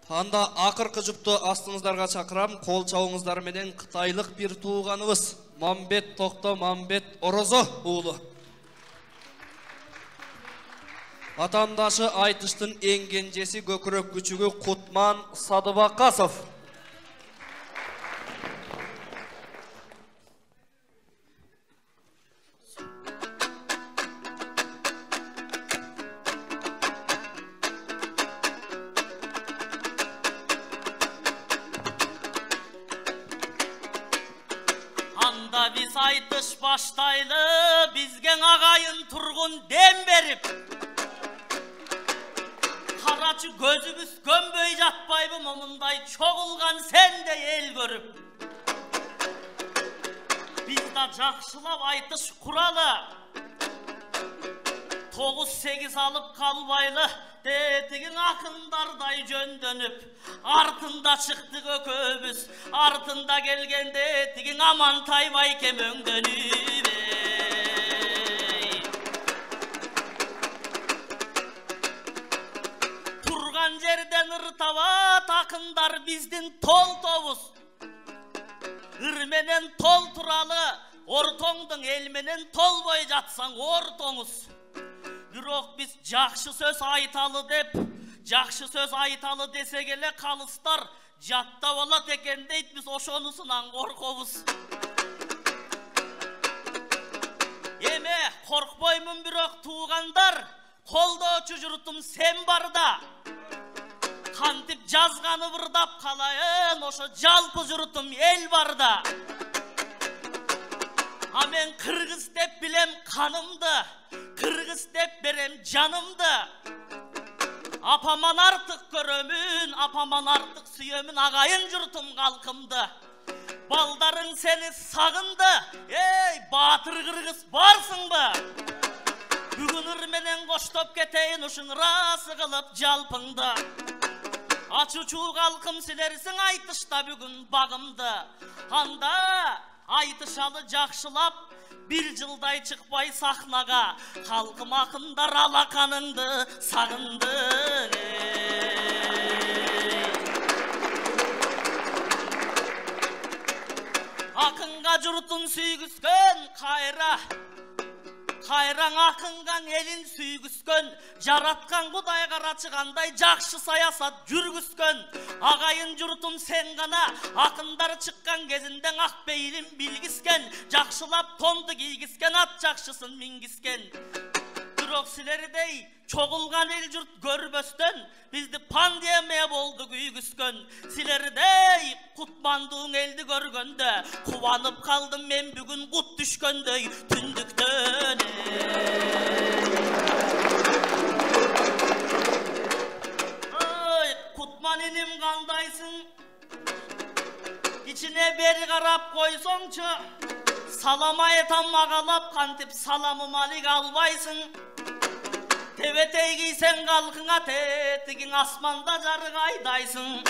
Анда акыркы жұпты астыңыздарға чакырам, кол чабыңыздар менен Кытайлык бир тууганыбыз Мамбет Токто Мамбет Орозо уулу. Атандашы айтыштын эң кенжеси көкүрөк күчүгү Кутман Садыбакасов. Biz aytış baştaylı, bizgen ağayın turgun dem berip Karaçı gözümüz gömböy jatpayбы момундай çoğulgan sen de el görüp Bizda jakşılap aytış kuralı 9-8 alıp kalbaylı Detigin akındarday jöndönüp Артында çıktık ököbüz Артында gelgen detigin aman taybay kemöngdönüp Turgan жерден ırtava takındar bizdin tol tovuz Irmenen tol turalı Ortoңдың elmenen tol boy jatsaң ortoңuz Бирок биз жакшы сөз айталы деп, жакшы сөз айталы десе келе калыстар жаттап алат экен дейт, биз ошонусунан коркобуз. Эме коркпоймун бирок туугандар, колдоочу журтум сен барда. Кантип жазганы бырдап калайын, ошо жалпы журтум эл барда. А мен кыргыз деп билем канымды, кыргыз деп берем жанымды. Апаман артык көрөмүн, апаман артык сүйөмүн агайын журтум калкымды. Балдарың сени сагынды, эй баатыр кыргыз барсыңбы? Бүгүн ыр менен коштоп кетейин ушуң ырасы кылып жалпыңды. Ачуучу калкым силерсиң айтышта бүгүн багымды. Анда айтышалы жакшылап bir жылдай чыкпай сахнага калкым акындар алаканыңды сагынды акынга журтун сүйгүскөн кайраң акынгаң элин сүйгүскөн жараткан кудай карачыгандай жакшы саясат жүргүскөн агайын журтум сен гана акындар чыккан кезинде ак бейлин билгискен жакшылап тонду кийгискен ат жакшысын мингискен бирок силердей чогулган эл журт көрбөстөн бизди пандемия болду күйгүскөн силердей кутмандууң элди көргөндө кубанып калдым мен бүгүн кут түшкөндөй түндүктөн ой кутман иним кандайсың ичине бери карап койсоңчу салам айтам агалап кантип саламым алик албайсың Tebetey giysen kalkına tetigin asmanda jarık aydaysın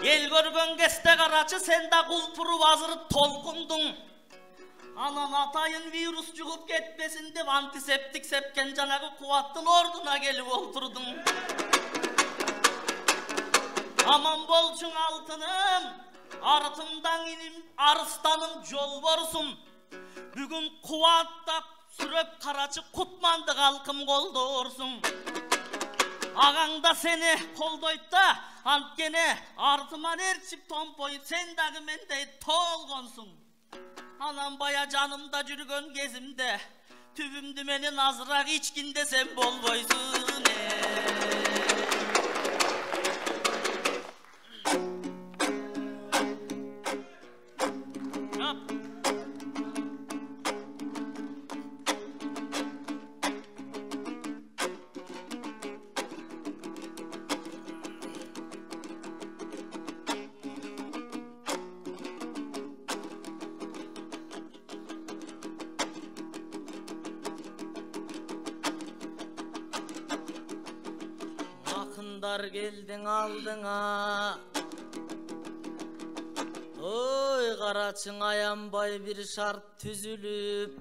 El görgön keste karaçı sende kulpuru vazırıp tolkundun Anan atayın virüs çıkıp ketmesin dep antiseptik sepken canagı kuvattın orduna gelip oturdun Aman bolçun altınım Artımdan inim arıstanım jol borsun Bugün kuvattap Süröp karaçı kutmandı kalkım koldursun Ağanda seni koldoyt da Antkene artıman erçip tompoyup Sen dağı mendey tol konsun Anam baya canımda jürgön gezimde Tübümdü menin azırak içkinde sen bolboysun Geldin aldığına Oy karaçın ayanbay bir şart tüzülüp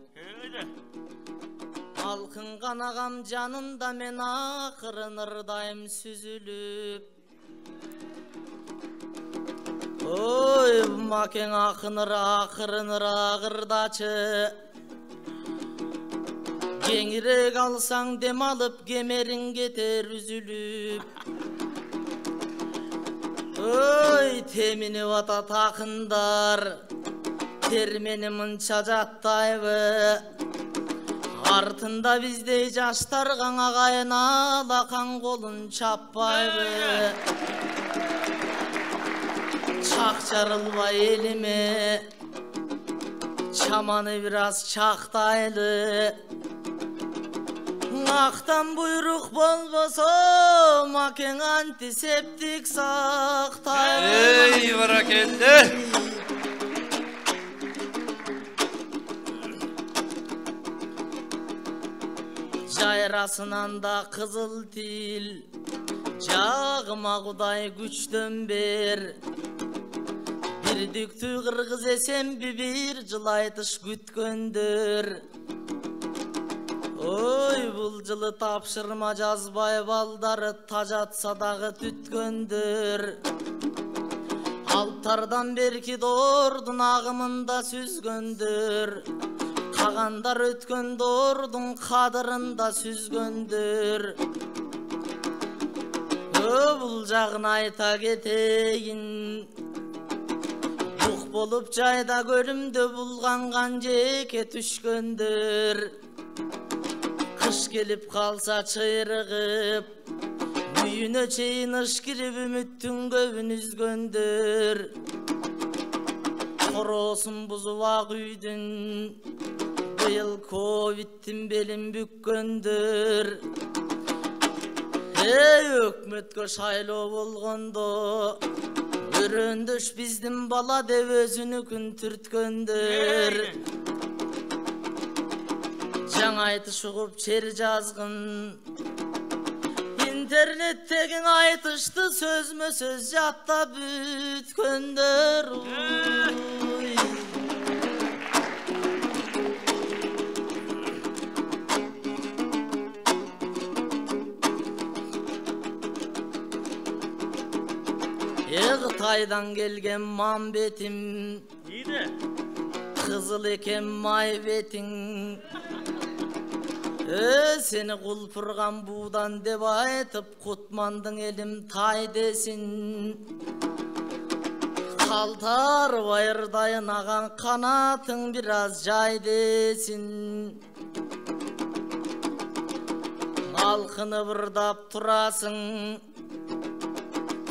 Алқынған ағам жанында мен ақырын ырдайым сүзіліп. Ой, макең ақыныр ақырыныр ағырдачы. Кеңірек алсаң дем алып, кемерің кетер үзіліп. Ой, темініп ата тақындар, термені мұнша жаттайбы. Артында біздей жаштарған ағайын алақан қолын чаппайбы. Çak çarılma elime, çamanı biraz çaktaylı. Aktan buyruk bolbosa, maken antiseptik saktaylı. Ey barakelli. Jayrasından da kızıl til, Cağıma Kuday güçtön ber. Bir düktü kırgız esem bir cılaytış gütköndür. Oy bul жылы tapşırma жазбай балдары тажатса дағы түткөндür. Алптардан берки дордун ағымында сүзгөндür. Қағандар өткөн дордун қадырында сүзгөндür. Бұл жағын айта кетейін. Бұқ болып жайда көлімді бұлғанған жеке түшкөндür. Қыш келіп қалса чыйрығып, үйіне чейін ыш кіріп үміттің көбін үзгөндür. Қоросын бұзып ақ үйдің, бұйыл ковидтің белін бүккөндür. Ey өкмөткө шайлоо болгондо, өрөндөш биздин бала деп өзүнүкүн түрткөндür. Жаңа айтыш угуп чер жазгын, интернеттеги айтышты сөзмө сөз жаттап бүткөндөр. Қытайдан келген ман бетім, қызыл екен май бетің. Сені құлпырған будан деп айтып, құтмандың елім тай десін. Қалтар байырдайын аған қанатың біраз жай десін. Алқыны бұрдап тұрасың,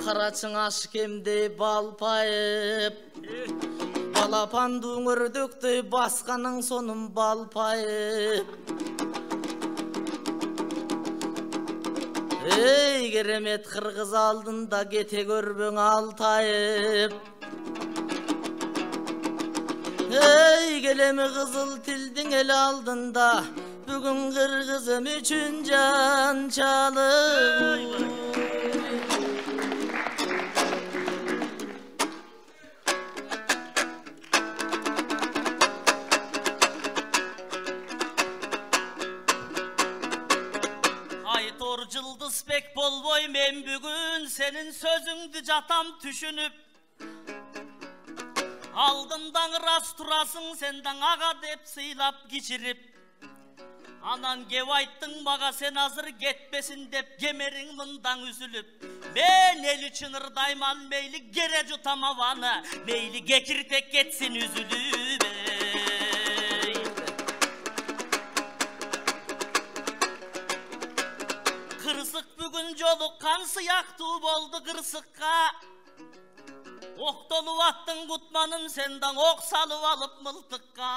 Қарачың ашкемдей балпайып, балапанды өңірдөктей басқаның сонын балпайып. Ей керемет қырғыз алдында кете көрбең алтайып. Ей келемі қызыл тілдің ел алдында, бүгін қырғызым үшін жан чалып. Жылдыз бек болбой мен бүгін сенің сөзіңді жатам түшініп. Алдымдан рас тұрасың сендан аға деп сыйлап кичіріп. Анан кеп айттың маға сен азыр кетпесін деп кемерің мындан үзіліп. Мен ел үшін ырдайман мейлі кере жұтам аваны, мейлі кекіртек кетсін үзіліп. Қырсық бүгін жолыққан сияқту болды қырсыққа. Оқтолу аттың құтманым сендан оқ салып алып мылтыққа.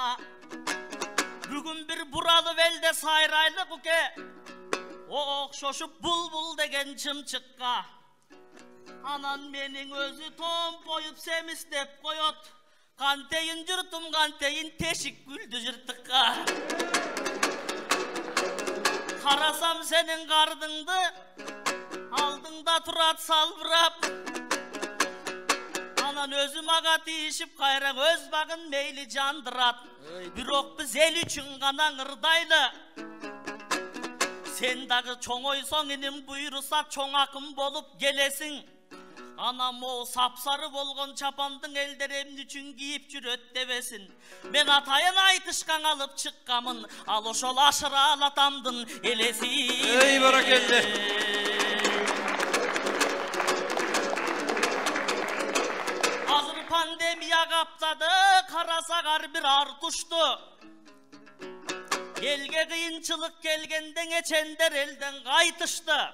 Бүгін бір бұралы велде сайрайлы құке, оқ шошып бұл-бұл деген чымчыққа. Анан менің өзі том қойып семістеп қойот, қантейін жұртым қантейін тешік күлді жыртыққа. Қарасам сенің қардыңды, алдыңда тұрат салбырап. Анан өзім аға тиішіп қайрақ өз бағын мейлі жандырат. Бирок біз ел үшін ғана ырдайлы, Sen dagı çoң ойсоң иним буйруса çoң акын болуп келесиң. Anam o sapsarı bolgon çapandın elder emni üçün giyip жүрөt debesин. Men atayın aytışkan alıp çıkkamın, al oşol aşıra alatamdın elesin. Ey barakelli. Hazır pandemiya kaptadı, karasagar bir artuştu. Elge kıyınçılık gelgenden eçender elden kaytıştı.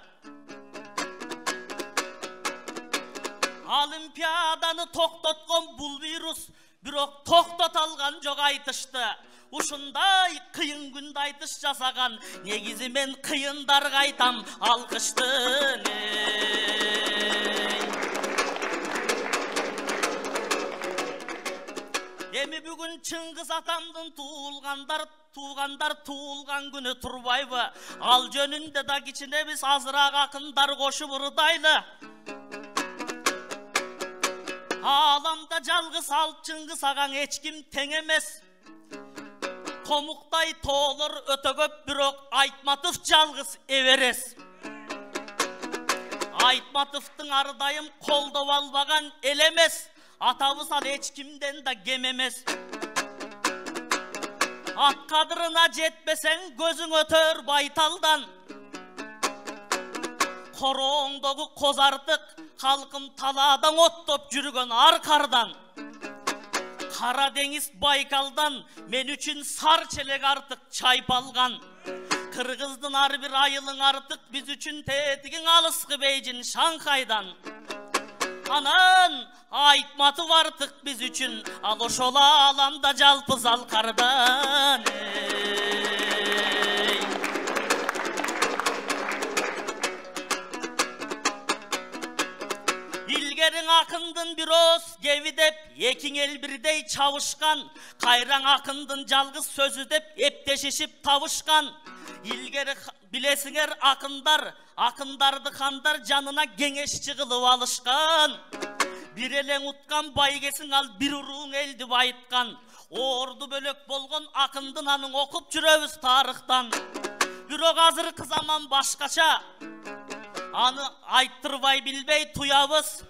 Olimpiadanı toktotgon bul virus, birok toktot algan jok aytıştı. Uşunday kıyın günde aytış jasagan, negizi men kıyındarga aytam alkıştın. Emi bugün Çıngiz atamdın tuğandar tuğulgan günü turbayбы. Al jönünde da kiçine biz azırak akınдар koşup urdaylı. Alamda жалгыз алып Çıngiz agan hiç kim teң emez. Tomuktay toğulur öte köp birok Aytmatov жалгыз everes. Aytmatov'tun ardayım kolda valbagan elemez. Atabız al hiç kimden da gememez. At kadırına jetbesen gözün ötör baytaldan. Koroğundogu kozartık halkım taladan ottop жүрgön arkardan. Karadeniz Baykal'dan men üçün sar çelek artık çaypalgan. Kırgızdın ar bir ayılın artık biz üçün tetigin alıskı Beijing Şanghay'dan. Anan Aytmatov artık biz üçün al oşola alamda jalpız alkardan. İlgerin akındın bir oz gevi dep ekin el birdey çavuşkan. Kayran akındın жалгыз sözü dep epteşişip tavuşkan. İlgeri bilesinger akındardı kandar canına gengeşçi kılıp alışkan. Bir eleng utkan baygesin al bir uruğun eldi bayıtkan. Ordu bölök bolgon akındın anın okup жүрөбүz tarıktan. Bürok azırkı zaman başkaça. Anı ayttırбай bilbey tuyabız.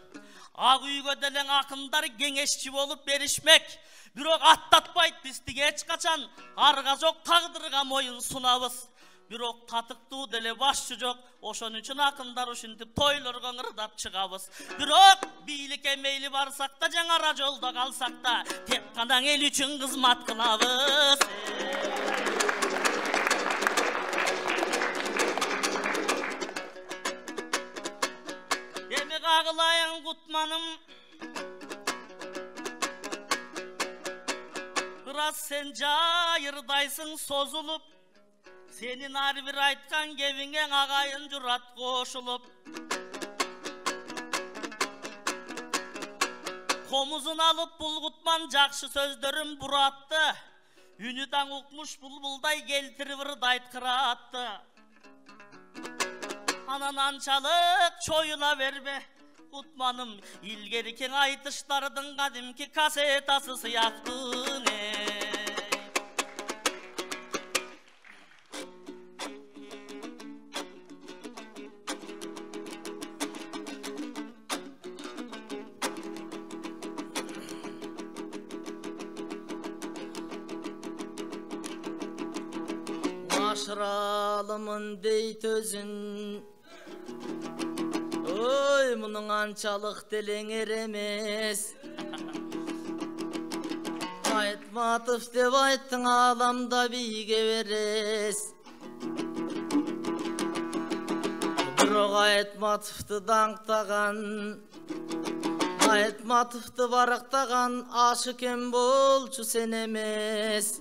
Ag üyge delen akınдар gengeşçi bolup berişmek. Bürok attatbayt bizdi geç kaçan. Arga jok tagdırga moyun sunabız. Bürok tatıktуу dele başçı jok. Oşon üçün akınдар uşintip toylorga ırdap çıgabız. Bürok biyilikке meyli barsak da жаңара jolda kalsak da tek kanaң el üçün kızmat kılabız. Emi kağılayın kutmanım. Biraz sen jayırdaysın sozulup. Senin har bir aytkan gevingen agayın jurat koşulup. Komuzun alıp bulgutman jakşı sözdörüm buratты. Ünüdan ukmuş bulbulday geltirip daytkırattı. Anan ançalık çoyula verme kutmanım. İlgeriken aytışlardın kadimki kasetası sıyaktı ne. Aşıralımın deyt özün. Oy bunun ançalık dilenger emez. Aytmatov dep ayttın alamda biyge veres. Birok Aytmatov'tu dаңктаган. Aytmatov'tu barıktagan aşıken bolçu sen emez.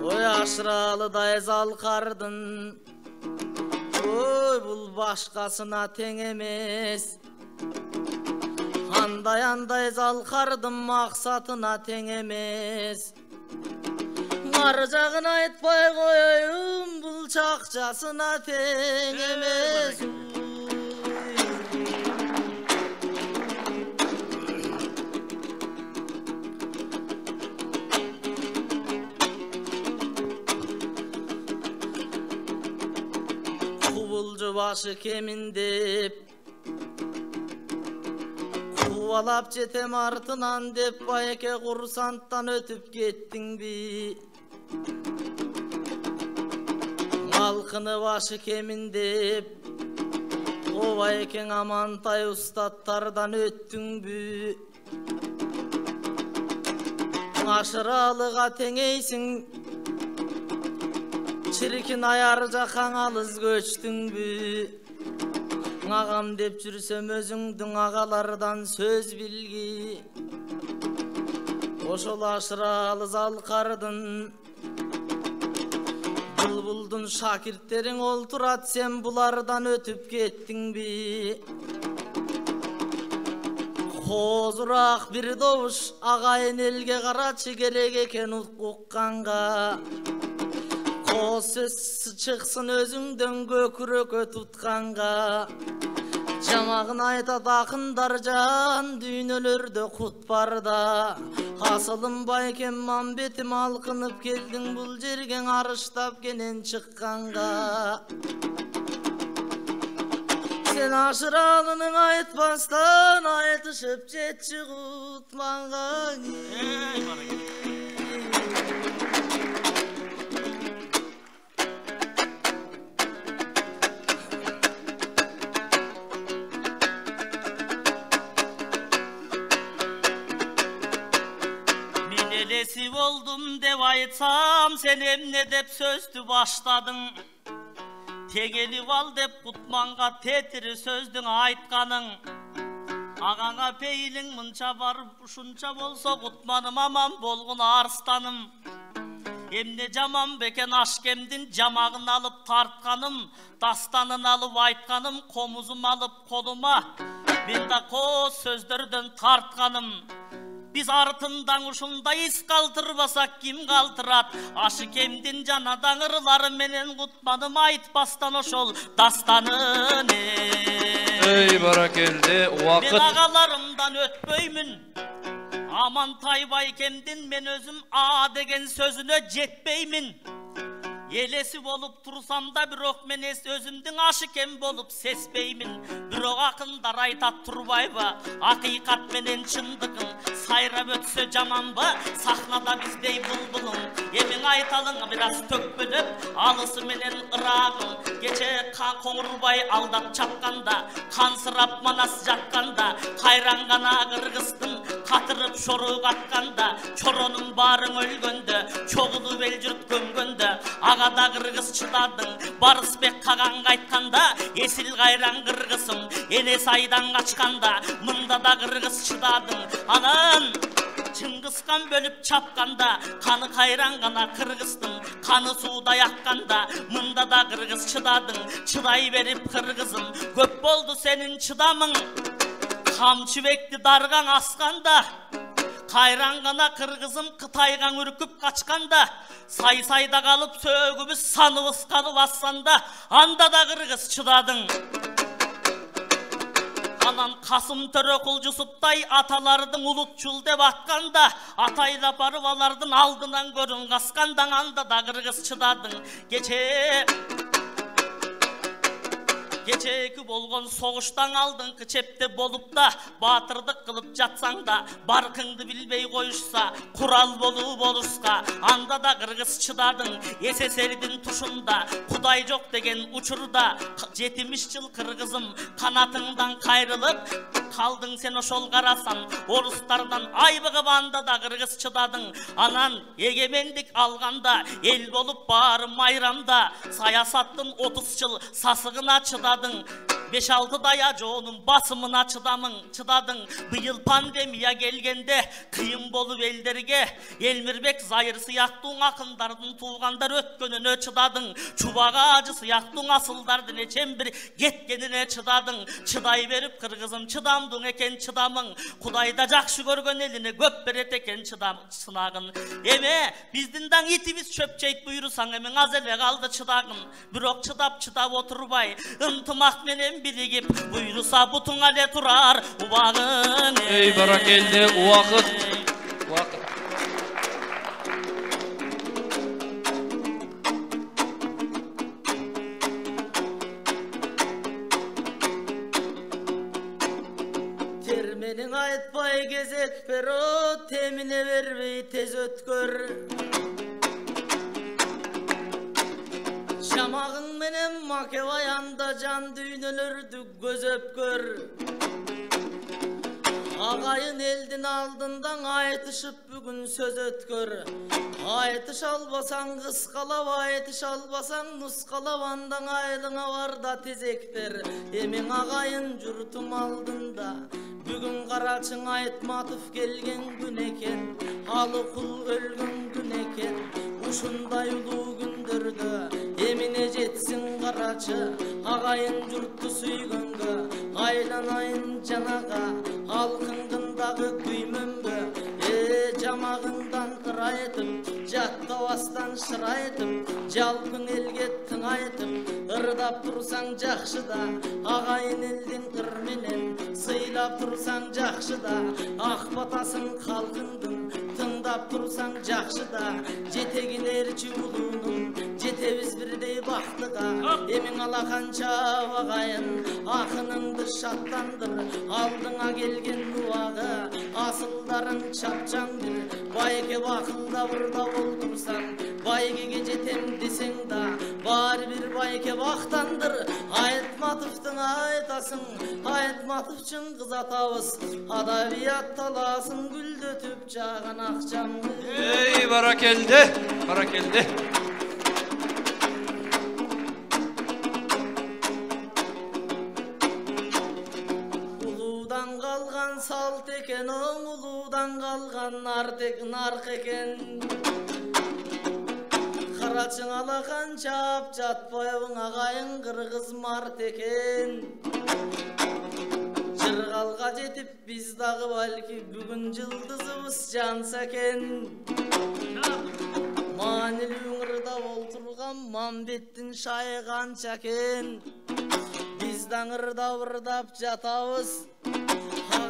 Oy aşıralıday zalkardın. Oy bul başkasına teң emez. Anday zalkardım maksatına teң emez. Marjagın aytpay koyayım bul çakçasına teң emez. кулжу башы кеминдеп кубалап жетем артынан деп байке курсанттан өтүп кеттиңби Малкыны башы кеминдеп байкең Амантай устаттардан өттүңбү Ашыралыга теңейсиң Чиркин аяр жакаң алыс көчтүңбү Агам деп жүрсөм өзүңдүң агалардан сөз билги Ошол ашыралы залкардын Булбулдун шакирттериң олтурат сен булардан өтүп кеттиңби Козураак бир добуш агайын элге карачы керек экен укканга Коз сөз чыксын өзүңдөн көкүрөккө тутканга Жамагын айтат акындар жан дүйнөлөрдө кут барда Асылым байкем мамбетим алкынып келдиң бул жерге арыштап кенен чыкканга Сен ашыралының айтпастан айтышып жетчи кутманга Elesi oldum деп айтсам, sen emne деп сөздү баштадың. Тегелип ал деп кутманга тетири сөздүң айтканың. Агаңа пейилиң мынча барып ушунча болсо кутманым аман болгон арстаным. Эмне жаман бекен ашкемдин жамагын алып тартканым, дастанын алып айтканым, комузум алып колума, мен да коз сөздөрдөн тартканым. Biz артындан ушундай ис калтырбасак ким калтырат? Ашыкемдин жана даңырлары менен кутманым айтпастан ошол дастанын. Ey баракелде, убакыт. Мен агаларымдан өтпөймүн. Амантай байкемдин мен өзүм а деген сөзүнө жетпеймин. Елесі болып тұрсам да бирок мен өзүмдүн ашыкем болып сеспеймин. Бирок акындар айтат турбайбы, акыйкат менен чындыгын сайрап өтсө жаманбы, сахнада биздей булбулуң. Эмиң айталың бир аз төкпөлөп, алысы менен ырагың. Кече Коңурбай алдап чапканда, кансырап манас жатканда, кайрангана кыргыздын катырып шору катканда, чоронун баарың өлгөндө, чогулуп эл журт көмгөндө, агада кыргыз чыдадың, Барысбек каганга айтканда, эсил кайран кыргызым, энес айдан качканда, мында да кыргыз чыдадың. Анан Чыңгызхан бөлүп чапканда, каны кайран гана кыргыздын, каны суудай акканда, мында да кыргыз чыдадың, чыдай берип кыргызым, көп болду сенин чыдамың. Камчыбекти даргаң асканда, кайран гана кыргызым Кытайга үркүп качканда, сай-сайда калып сөөгүбүз саныбыз калып ассанда, анда да кыргыз чыдадың. Анан Касым Төрөкул Жусуптай аталардың улутчул деп атканда, атайлап барып алардын алдынан көрүн касканда, анда да кыргыз чыдадың. Кечеки болгон согуштан алдыңкы чепте болуп да, баатырдык кылып жатсаң да, баркыңды билбей коюшса, курал болуп олушка, анда да кыргыз чыдадың. СССРдин тушунда Кудай жок деген учурда, 70 жыл кыргызым канатыңдан кайрылып калдың сен ошол карасан, орустардан айбыгып анда да кыргыз чыдадың. Анан эгемендик алганда, эл болуп баары майрамда, саясаттын 30 жыл сасыгына чыдадың. 5-6 дая жоонун басымына чыдадың. Быйыл пандемия келгенде кыйын болуп элдерге, Элмирбек Зайыр сыяктуу акындардын туугандар өткөнүнө чыдадың. Чубага ажы сыяктуу асылдардын эчен бир кеткенине чыдадың. Чыдай берип кыргызым чыдамдың экен чыдамың. Кудайда жакшы көргөн элине көп берет экен чынагын. Эме биздин даң итибиз чөп жейт буйрусаң эмең аз эле калды чыдагын. Бирок чыдап отурбай, ынтымак менен birigip buyrusa butun ale turar ubağın. Ey barakelde vakit. Mening aytpay gezek pero temine berbey tez ötkör. Şamağın menen makevayanda can düynölördü göz öpkör. Ağayın eldin aldından aytışıp bugün söz ötkör. Aytış albasan kıskalab, aytış albasan nuskalavandan aylına var da tezekter. Emin ağayın jurtum aldında bugün karaçın aytmatıp gelgen gün eken. Alı kul ölgün gün eken. Uşunday ulu gündürdü emine jetsin karaçı. Ağayın jurttu süygöngö aylanayın janaga. Halkındagı düymöngö jamağından kıraytıp jattavastan şıraytıp jalpın elge tıngaytıp ırdap tursan jakşı da ağayın eldin kırmenen sıylap tursan jakşı da ak batasın halkındın tındap tursan jakşı da jetegilerçi ulunun jetebiz birdey baktıga emin alakança ağayın akınındı şattandır aldına gelgen nuağı asılların çapçandır bayke bakılda burada oldursan baygege jetem deseng da bari bir bayke baktandır aytmatıftın aytasın aytmatıfçın kız atabız adabiyat talasın güldötüp çağın akşamdı. Ey barakeldi, barakeldi. Uludan kalgan salt eken, uludan kalgan nark eken. Karaçın alakan çap çatpayın ağayın kırgız mart eken. Jırgalga jetip biz dağı balki bugün yıldızыбыз jansa eken. Manil üңürda olturgan Mambettin şayı kança eken. Bizden ırda ırdap jatabız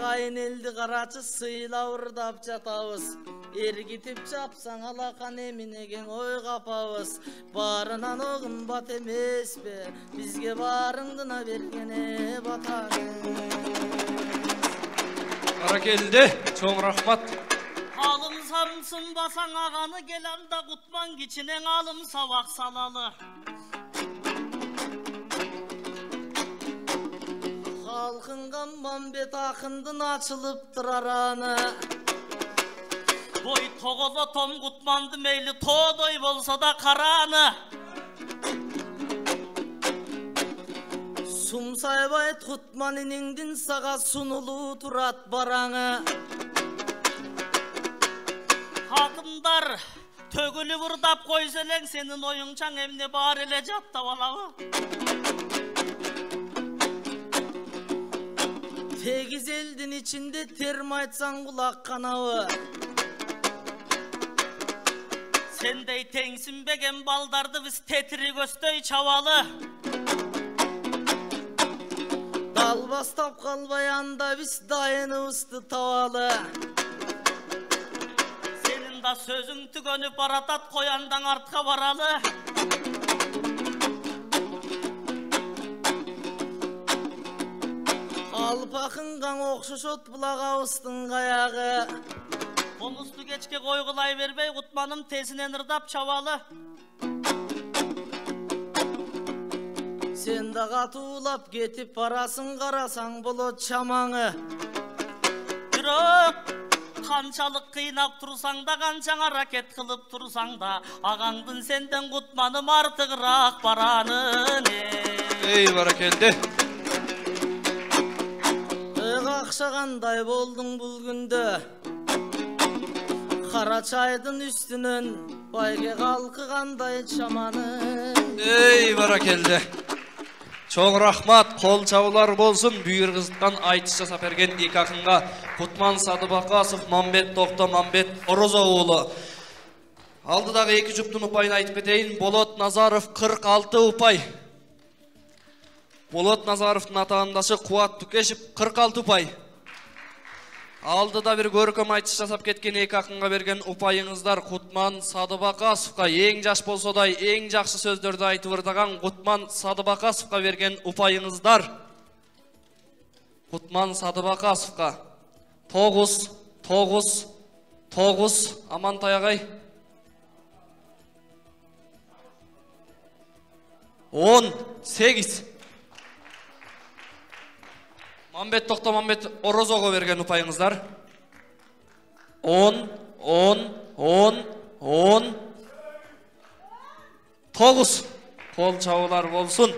ağayın eldi karaçı sıyla ırdap jatabız. Ergitip çapsan alakan eminegen oy kapabız. Barınan oğun bat emes be bizge barındına bergene batar. Barakeldi, çoğun rahmat. Alım sarımsın basan ağanı gelen de kutman geçinen alım savak salalı. Halkıngan Mambet akındın açılıptır aranı. Boy toğoza tom kutmandı meyli toğdoy bolsa da karanı. Sumsaybay tutman iningdin sağa sunulu turat baranı. Hakımdar tögülü vurdap koyselen senin oyunçan emne barele jatta balağı. Tegiz eldin içinde termaytsan kulak kanavı. Sendey tengsinbegen baldardı biz tetiri göstöy çavalı. Dal bastap kalbayanda biz dayanıbızdı tavalı. Senin da sözün tükönüp baratat koyandan artka varalı. Alpakıngan okşuşot bulağa ıstın kayağı. Omuzlu geçke koygulay vermey kutmanım tesinen ırdap çavalı. Sen de katulap getip parasın karasan bulut çamağı. Yürök kançalık kıynap tursan da kançan hareket kılıp tursan da ağandın senden kutmanım artıgırak baranın. Ey barakeldi. Akşaganday boldun bul günde. Karaçaydın üstünün bayge kalkıganday çamanın. Ey barakeldi. Çoğun rahmat, kol çavlar bolsun. Büyür kızdan aytış jasap bergen iki akınga Kutman Sadıbakasov, Mambet Tokto, Mambet Orozo oğlu. Aldıдағы екі жұптың ұпайын айтып кетейін. Болот Назаров 46 ұпай. Болот Назаровтың атағындашы Қуат Түкешев 46 ұпай. Алдыда бір көркем айтыс жасап кеткен екі ақынға берген ұпайыңыздар Кутман Садыбакасовқа ең жаш болса да ең жақсы сөздерді айтып ырдаған Кутман Садыбакасовқа берген ұпайыңыздар. Кутман Садыбакасовқа 9 Амантай ағай 18 Мамбет тоқта Мамбет Орозоға берген ұпайыңыздар 10 9 қол чабулар болсын